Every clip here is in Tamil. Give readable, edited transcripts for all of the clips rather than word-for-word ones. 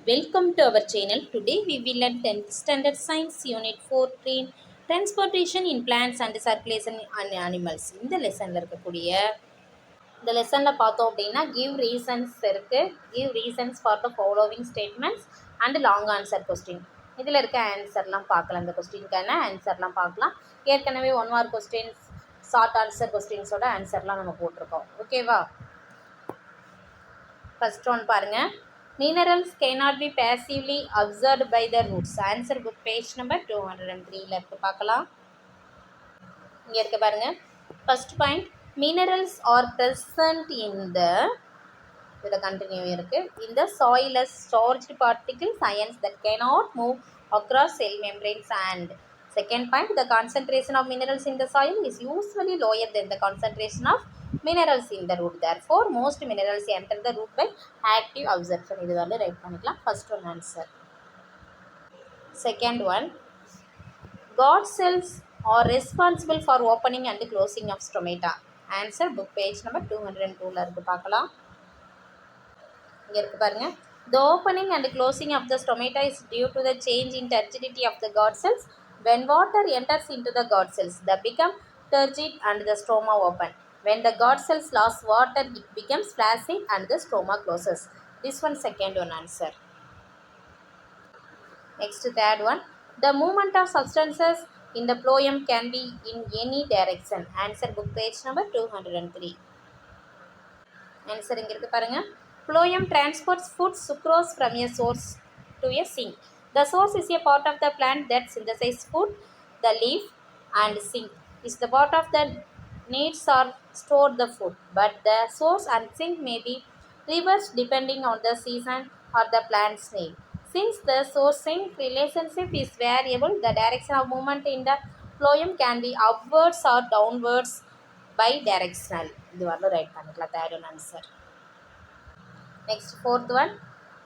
Welcome to our channel. Today we will learn 10th Standard Science Unit 14 Transportation in Plants and Circulation in Animals. இந்த லெசனில் இருக்கக்கூடிய இந்த லெசனில் பார்த்தோம் அப்படின்னா give reasons இருக்குது. Give reasons for the following statements and long answer question. இதில் இருக்க ஆன்சர்லாம் பார்க்கலாம். இந்த கொஸ்டினுக்கான ஆன்சர்லாம் பார்க்கலாம். ஏற்கனவே 1 மார்க் கொஸ்டின்ஸ் ஷார்ட் ஆன்சர் கொஸ்டின்ஸோட ஆன்சர்லாம் நம்ம போட்டிருக்கோம். ஓகேவா? ஃபர்ஸ்ட் ஒன் பாருங்கள். Minerals cannot be passively absorbed by the roots. Answer book page number 203 இருக்கு பார்க்கலாம். இங்கே இருக்க பாருங்க. First point, minerals are present in the இதில் கண்டினியூ இருக்கு. In the soil as charged particles, ions that cannot move across cell membranes. And second point, the concentration of minerals in the soil is usually lower than the concentration of minerals in the root. Therefore, most minerals enter the root by active absorption. இது வந்து ரைட் பண்ணிக்கலாம். First one answer. Second one, God cells are responsible for opening and closing of stomata. Answer book page number 202 இருக்கு பார்க்கலாம். இங்கே இருக்கு பாருங்க. The opening and closing of the stomata is due to the change in turgidity of the God cells. When water enters into the God cells, they become turgid and the stroma open. When the God cells lose water, it becomes flaccid and the stroma closes. This one second one answer. Next third one. The movement of substances in the phloem can be in any direction. Answer book page number 203. Answer இங்க இருக்கு பாருங்க. Phloem transports food sucrose from a source to a sink. The source is a part of the plant that synthesizes food. The leaf and sink is the part of the needs or store the food, but the source and sink may be reversed depending on the season or the plant's need. Since the source-sink relationship is variable, the direction of movement in the phloem can be upwards or downwards bidirectional. இது வரல ரைட் பண்ணிக்கலாம். Third one answer. Next fourth one,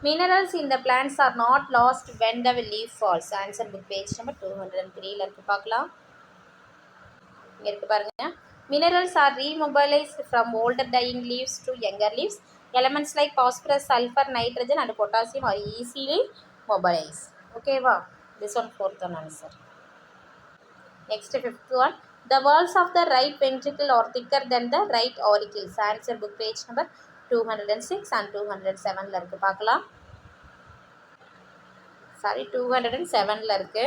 minerals in the plants are not lost when the leaf falls. Answer book page number 203 இருக்கு பார்க்கலாம். இங்க இருக்கு பாருங்க. Minerals are remobilized from older dying leaves to younger leaves. Elements like phosphorus, sulfur, nitrogen and potassium are easily mobilized. Okay, wow. This one fourth one answer. Next fifth one, the walls of the right ventricle are thicker than the right auricles. Answer book page number 206 and 207 இருக்கு பார்க்கலாம். Sorry, 207 இருக்கு.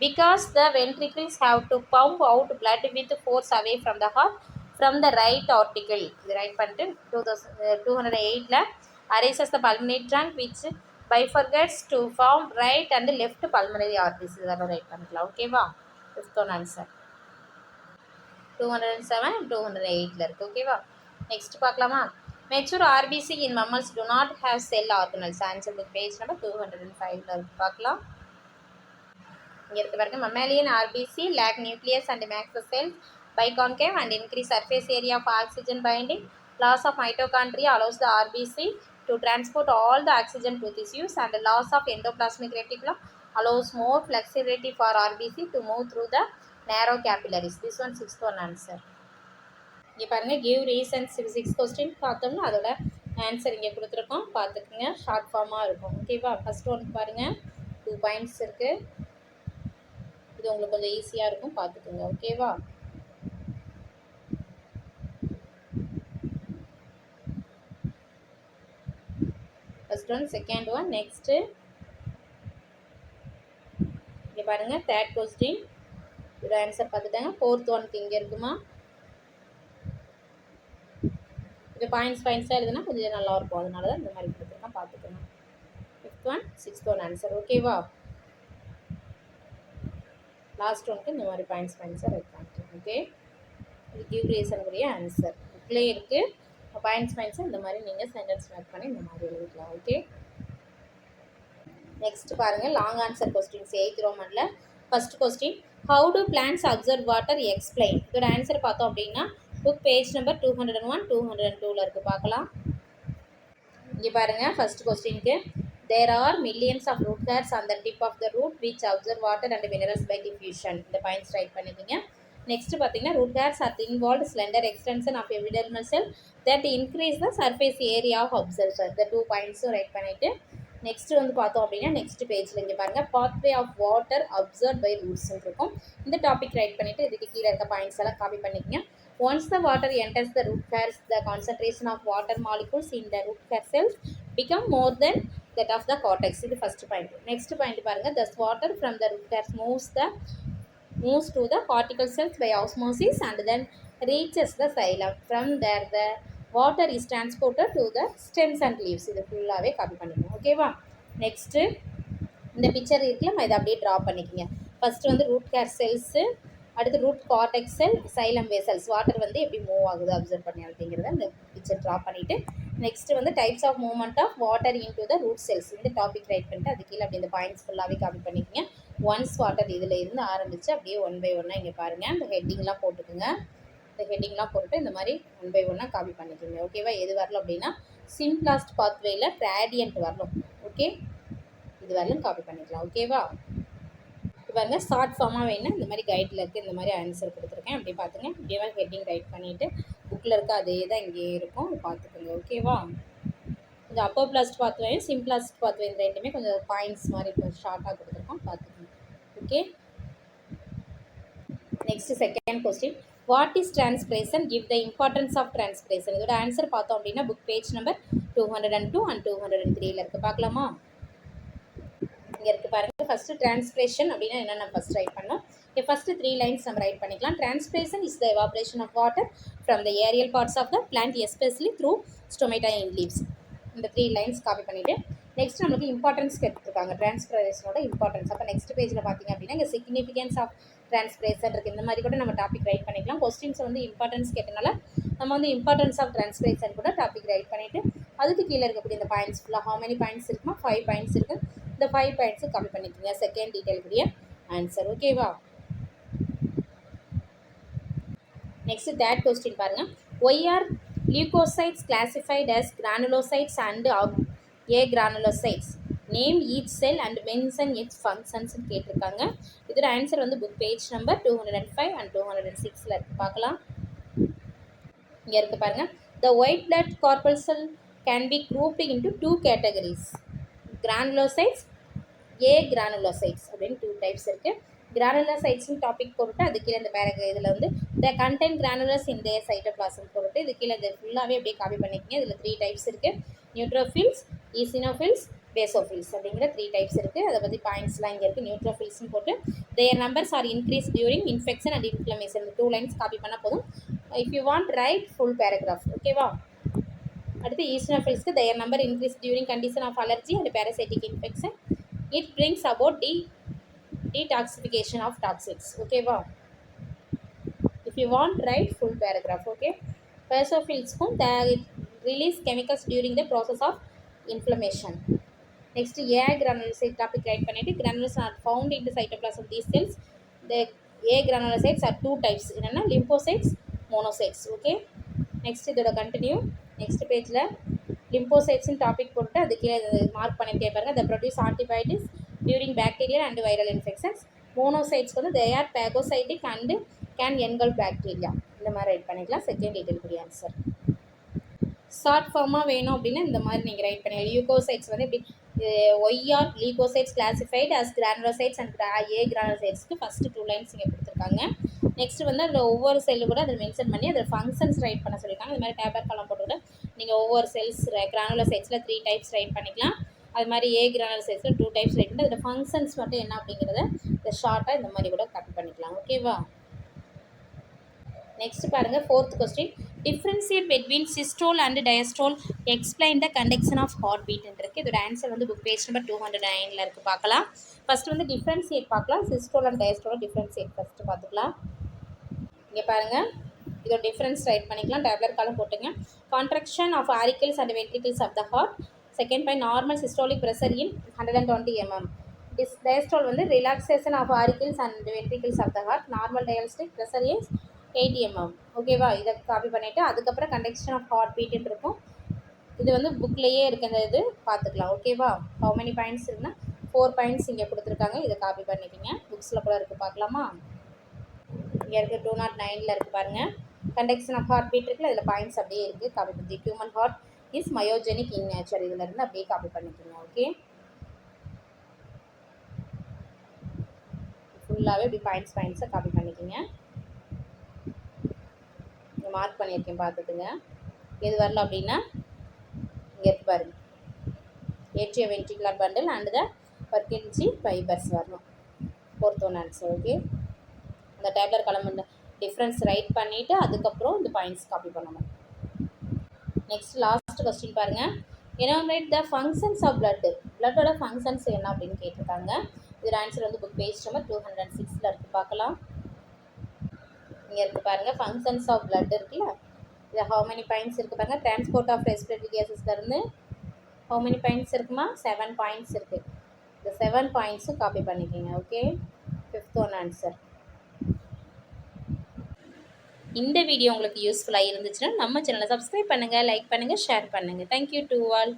Because the ventricles have to pump out blood with force away from the heart from the right auricle. இது ரைட் பண்ணிட்டு 208 arises the pulmonary trunk which bifurcates to form right and left pulmonary arteries. இதெல்லாம் ரைட் பண்ணிக்கலாம். ஓகேவா? Fifth one answer. 207 208 இருக்கு. ஓகேவா? நெக்ஸ்ட் பார்க்கலாமா? Mature RBC in mammals do not have cell organelles. Answer book page number 205 இருக்கு பார்க்கலாம். இங்கே இருக்க பாருங்க. Mammalian RBC lack nucleus and max cells, biconcave and increased surface area of oxygen binding. Loss of mitochondria allows the RBC to transport all the oxygen to tissues, and the loss of endoplasmic reticulum allows more flexibility for RBC to move through the narrow capillaries. This one sixth one answer. இங்கே பாருங்கள். கிவ் ரீசன்ஸ் சிக்ஸ் கொஸ்டின் பார்த்தோம்னா அதோட ஆன்சர் இங்கே கொடுத்துருக்கோம். பார்த்துக்குங்க. ஷார்ட் ஃபார்மாக இருக்கும். ஓகேவா? ஃபஸ்ட் ஒன் பாருங்கள். 2 பாயிண்ட்ஸ் இருக்குது. இது உங்களுக்கு கொஞ்சம் ஈஸியாக இருக்கும். பார்த்துக்குங்க. ஓகேவா? First one second one. Next இங்கே பாருங்கள். தேர்ட் கொஸ்டின் இதோட ஆன்சர் பார்த்துட்டாங்க. ஃபோர்த் ஒனுக்கு இங்கே இருக்குமா? இது பாயிண்ட்ஸாக எழுதுனா கொஞ்சம் நல்லாயிருக்கும். அதனால தான் இந்த மாதிரி கொடுத்துருக்கேன். பார்த்துக்கணும். Fifth one sixth one answer. ஓகேவா? லாஸ்ட் ஒனுக்கு இந்த மாதிரி பாயிண்ட்ஸாக ரைட் பண்ணிக்கலாம். ஓகே, இது கிவ் ரீசனுக்குரிய ஆன்சர் புக்லேயே இருக்குது. பாயிண்ட்ஸ் இந்த மாதிரி நீங்கள் சென்டென்ஸ் மேக் பண்ணி இந்த மாதிரி எழுதிக்கலாம். ஓகே, நெக்ஸ்ட் பாருங்கள். லாங் ஆன்சர் கொஸ்டின்ஸ் 8th ரோமனில். First question, how to plans observe water explain. இதோட ஆன்சர் பார்த்தோம் அப்படின்னா புக் பேஜ் நம்பர் 201 202 இருக்குது பார்க்கலாம். இங்கே பாருங்கள். ஃபர்ஸ்ட் கொஸ்டினுக்கு, there are millions of root hairs on the tip of the root which absorb water and minerals by diffusion. இந்த பாயிண்ட்ஸ் ரைட் பண்ணிக்கிங்க. நெக்ஸ்ட் பார்த்தீங்கன்னா, root hairs are thin walled slender extension of epidermal cell that increase the surface area of absorption. இந்த 2 பாயிண்ட்ஸும் ரைட் பண்ணிவிட்டு நெக்ஸ்ட் வந்து பார்த்தோம் அப்படின்னா நெக்ஸ்ட் பேஜில் இங்கே பாருங்கள் pathway of water observe by ரூட்ஸ்ன்னு இருக்கும். இந்த டாபிக் ரைட் பண்ணிவிட்டு இதுக்கு கீழே இருக்க பாயிண்ட்ஸ் எல்லாம் காப்பி பண்ணிக்கங்க. Once the water enters the root hairs the concentration of water molecules in the root hair cells become more then that of the cortex. இது ஃபர்ஸ்ட் பாயிண்ட். நெக்ஸ்ட் பாயிண்ட் பாருங்க, thus water from the root hairs moves to the cortical cells by osmosis and then reaches the xylem. From there the water is transported to the stems and leaves. இது ஃபுல்லாகவே காப்பி பண்ணிக்கணும். ஓகேவா? நெக்ஸ்ட்டு இந்த பிக்சர் இருக்குல்ல, நம்ம இதை அப்படியே ட்ரா பண்ணிக்கோங்க. ஃபஸ்ட்டு வந்து ரூட் ஹேர் செல்ஸு, அடுத்து root cortex cell, xylem vessels, water வந்து எப்படி மூவ் ஆகுது அப்சர்வ் பண்ணி அப்படிங்கிறத இந்த பிக்சர் ட்ரா பண்ணிவிட்டு நெக்ஸ்ட் வந்து types of movement of water into the root cells இந்த டாபிக் ரைட் பண்ணிட்டு அது கீழே அப்படி இந்த பாயிண்ட்ஸ் ஃபுல்லாகவே காப்பி பண்ணிக்கோங்க. ஒன்ஸ் வாட்டர் இதில் இருந்து ஆரம்பித்து அப்படியே ஒன் பை ஒன்னாக இங்கே பாருங்கள், இந்த ஹெட்டிங்லாம் போட்டுக்குங்க. இந்த ஹெட்டிங்லாம் போட்டுட்டு இந்த மாதிரி ஒன் பை ஒன்னாக காப்பி பண்ணிக்கோங்க. ஓகேவா? எது வரலாம் அப்படின்னா சிம்பிளாஸ்ட் பாத்வேயில் கிராடியன்ட் வரணும். ஓகே, இது வரலும் காப்பி பண்ணிக்கலாம். ஓகேவா? பாருங்க, ஷார்ட் ஃபார்மாக வேணும் இந்த மாதிரி கைடில் இருக்குது, இந்த மாதிரி ஆன்சர் கொடுத்துருக்கேன். அப்படி பார்த்துங்க. இப்படியே ஹெட்டிங் ரைட் பண்ணிவிட்டு புக்கில் இருக்க அதே தான் இங்கேயே இருக்கும், பார்த்துக்கோங்க. ஓகேவா? கொஞ்சம் அப்பர் பிளாஸ்ட் பாத்வேயும் சிம்பிளாஸ்ட் பாத்வே இந்த ரெண்டுமே கொஞ்சம் பாயிண்ட்ஸ் மாதிரி கொஞ்சம் ஷார்ட்டாக கொடுத்துருக்கோம், பார்த்துக்கோங்க. Okay, next second question, what is transpiration, give the importance of transpiration. இதோட ஆன்சர் பார்த்தோம் அப்படின்னா புக் பேஜ் நம்பர் 202 and 203 இருக்குது. பார்க்கலாமா? இங்கே இருக்குது பாருங்கள். ஃபஸ்ட்டு டிரான்ஸ்பிரேஷன் அப்படின்னா என்ன நம்ம ஃபஸ்ட் ரைட் பண்ணோம். ஓகே, ஃபஸ்ட்டு 3 லைன்ஸ் நம்ம ரைட் பண்ணிக்கலாம். Transpiration is the evaporation of water from the aerial parts of the plant especially through stomata in leaves. இந்த 3 லைன்ஸ் காப்பி பண்ணிவிட்டு நெக்ஸ்ட் நம்மளுக்கு இம்பார்ட்டன்ஸ் கேட்டுருக்காங்க, டிரான்ஸ்பிரேஷனோட இம்பார்ட்டன்ஸ். அப்போ நெக்ஸ்ட் பேஜில் பார்த்தீங்க அப்படின்னா இங்கே சிக்னிஃபிகன்ஸ் ஆஃப் டிரான்ஸ்பிரேஷன் இருக்குது. இந்த மாதிரி கூட நம்ம டாபிக் ரைட் பண்ணிக்கலாம். கொஸ்டின்ஸ் வந்து இம்பார்ட்டன்ஸ் கேட்டனால நம்ம வந்து இம்பார்ட்டன்ஸ் ஆஃப் டிரான்ஸ்பிரேஷன் கூட டாபிக் ரைட் பண்ணிவிட்டு அதுக்கு கீழே இருக்கக்கூடிய இந்த பாயிண்ட்ஸ் ஃபுல்லாக ஹவு மெனி பாயிண்ட்ஸ் இருக்குமா, 5 பாயிண்ட்ஸ் இருக்குது. இந்த 5 பாயிண்ட்ஸு காப்பி பண்ணிக்கோங்க. செகண்ட் டீட்டெயிலுக்குரிய ஆன்சர். ஓகேவா? நெக்ஸ்ட் தேர்ட் கொஸ்டின் பாருங்கள். Why are leukocytes classified as granulocytes and agranulocytes? Name each cell and mention its functions கேட்டிருக்காங்க. இதோட ஆன்சர் வந்து புக் பேஜ் நம்பர் 205 and 206 இருக்குது. பார்க்கலாம். இங்கே இருக்குது பாருங்கள். The white blood corpuscle can be grouped into 2 categories, granulocytes, agranulocytes அப்படின்னு 2 டைப்ஸ் இருக்குது. கிரானுலோசைட்ஸ்னு டாபிக் போட்டு அது கீழே இந்த இதில் வந்து the content granules in their cytoplasm போட்டு இது கீழே இது ஃபுல்லாகவே அப்படியே காப்பி பண்ணிக்கங்க. இதில் 3 டைப்ஸ் இருக்குது. நியூட்ரோஃபில்ஸ், ஈசினோஃபில்ஸ், பேசோஃபில்ஸ் அப்படிங்கிற 3 டைப்ஸ் இருக்குது. அதை பற்றி பாயிண்ட்ஸ்லாம் இங்கே இருக்குது. நியூட்ரோஃபில்ஸ்னு போட்டு their numbers are increase during infection and inflammation. 2 lines copy பண்ணால் போதும். If you want write full paragraph. ஓகேவா? அடுத்து ஈசினோஃபில்ஸ்க்கு their number increase during condition of allergy and parasitic infection. It brings about detoxification of toxins. Okay wow, if you want write full paragraph. Okay, basophils they release chemicals during the process of inflammation. Next A granulocyte topic write பண்ணிட்டு granules are found in the cytoplasm of these cells. The A granulocytes are 2 types, என்னன்னா lymphocytes, monocytes. Okay, next இதோட continue next pageல lymphocytes in topic போட்டு அது கீழே மார்க் பண்ணிட்டே பாருங்க. The produce antibodies during bacterial and viral infections. Monocytes வந்து they are phagocytic and can engulf bacteria. இந்த மாதிரி ரைட் பண்ணிக்கலாம். செகண்ட் டீட்டெயிலுக்குரிய ஆன்சர். ஷார்ட் ஃபார்மாக வேணும் அப்படின்னா இந்த மாதிரி நீங்கள் ரைட் பண்ணிக்கலாம். லியூகோசைட்ஸ் வந்து இப்படி why are leukocytes classified as granulocytes and ஏ கிரானுலோசைட்ஸ்க்கு ஃபஸ்ட்டு 2 லைன்ஸ் இங்கே கொடுத்துருக்காங்க. நெக்ஸ்ட் வந்து அதில் ஒவ்வொரு செல்லு கூட அதில் மென்ஷன் பண்ணி அதில் ஃபங்க்ஷன்ஸ் ரைட் பண்ண சொல்லியிருக்காங்க. இந்த மாதிரி டேபர் காலம் போட்டுவிட்டு நீங்கள் ஒவ்வொரு செல்ஸ் கிரானுலோசைட்ஸில் 3 டைப்ஸ் ரைட் பண்ணிக்கலாம். அது மாதிரி ஏ கிரானுலோசைட்ஸில் 2 டைப்ஸ் ரைட் பண்ணி அதில் ஃபங்க்ஷன்ஸ் மட்டும் என்ன அப்படிங்கிறத இந்த ஷார்ட்டாக இந்த மாதிரி கூட கட் பண்ணிக்கலாம். ஓகேவா? நெக்ஸ்ட் பாருங்கள். 4th question, differentiate between systole and diastole, explain the conduction of heart பீட்னு இருக்குது. இதோட ஆன்சர் வந்து புக் பேஜ் நம்பர் 209 இருக்குது. பார்க்கலாம். ஃபஸ்ட்டு வந்து டிஃப்ரென்ஷியேட் பார்க்கலாம். Systole and diastole differentiate first பார்த்துக்கலாம். இங்கே பாருங்கள், இதோட டிஃப்ரென்ஸ் ரைட் பண்ணிக்கலாம். டேப்லெட் காலம் போட்டுங்க. Contraction of auricles and ventricles of the heart. Second point, normal systolic pressure in 120 mm. Diastole வந்து relaxation of auricles and ventricles of the heart. Normal diastolic pressure is 80 mm. ஓகேவா? இதை காப்பி பண்ணிவிட்டு அதுக்கப்புறம் கண்டக்ஷன் ஆஃப் ஹார்ட் பீட்டுன்னு இருக்கும். இது வந்து புக்லேயே இருக்கிற இது பார்த்துக்கலாம். ஓகேவா? ஹவு மெனி பாயிண்ட்ஸ் இருக்குன்னா 4 பாயிண்ட்ஸ் இங்கே கொடுத்துருக்காங்க. இதை காப்பி பண்ணிக்கிங்க. புக்ஸில் கூட இருக்குது. பார்க்கலாமா? இங்கே இருக்குது 209 இருக்குது பாருங்கள். கண்டக்ஷன் ஆஃப் ஹார்ட் பீட் இருக்குல்ல, இதில் பாயிண்ட்ஸ் அப்படியே இருக்குது. காப்பி பண்ணி human heart is myogenic in nature. இதில் இருந்து அப்படியே காப்பி பண்ணிக்கோங்க. ஓகே. ஃபுல்லாகவே இப்படி பாயிண்ட்ஸை காப்பி பண்ணிக்கோங்க. இங்கே மார்க் பண்ணியிருக்கேன் பார்த்துக்குங்க. எது வரல அப்படின்னா இங்கே இருக்கு பாருங்க, atrioventricular bundle and the Purkinje fibres வரணும். 4th one answer. ஓகே, அந்த டேப்லர் காலம் டிஃப்ரென்ஸ் ரைட் பண்ணிவிட்டு அதுக்கப்புறம் இந்த பாயிண்ட்ஸ் காப்பி பண்ணணும். நெக்ஸ்ட் லாஸ்ட் கொஸ்டின் பாருங்கள். எனாமரேட் த ஃபங்க்ஷன்ஸ் ஆஃப் பிளட்டோட ஃபங்க்ஷன்ஸ் என்ன அப்படின்னு கேட்டிருக்காங்க. இதோட ஆன்சர் வந்து புக் பேஜ் நம்பர் 206 இருக்குது. பார்க்கலாம். இங்கே இருக்குது பாருங்கள், ஃபங்க்ஷன்ஸ் ஆஃப் பிளட் இருக்குல்ல, இது ஹவு மெனி பாயிண்ட்ஸ் இருக்குது பாருங்கள். டிரான்ஸ்போர்ட் ஆஃப் ரெஸ்பிரேட்டரி கேசஸ்லேருந்து ஹவு மெனி பாயிண்ட்ஸ் இருக்குமா? 7 பாயிண்ட்ஸ் இருக்குது. இந்த 7 பாயிண்ட்ஸும் காப்பி பண்ணிக்கோங்க. Okay, 5th one answer. இந்த வீடியோ உங்களுக்கு யூஸ்ஃபுல்லாக இருந்துச்சுன்னா நம்ம சேனலை சப்ஸ்கிரைப் பண்ணுங்கள், லைக் பண்ணுங்கள், ஷேர் பண்ணுங்கள். Thank you to all.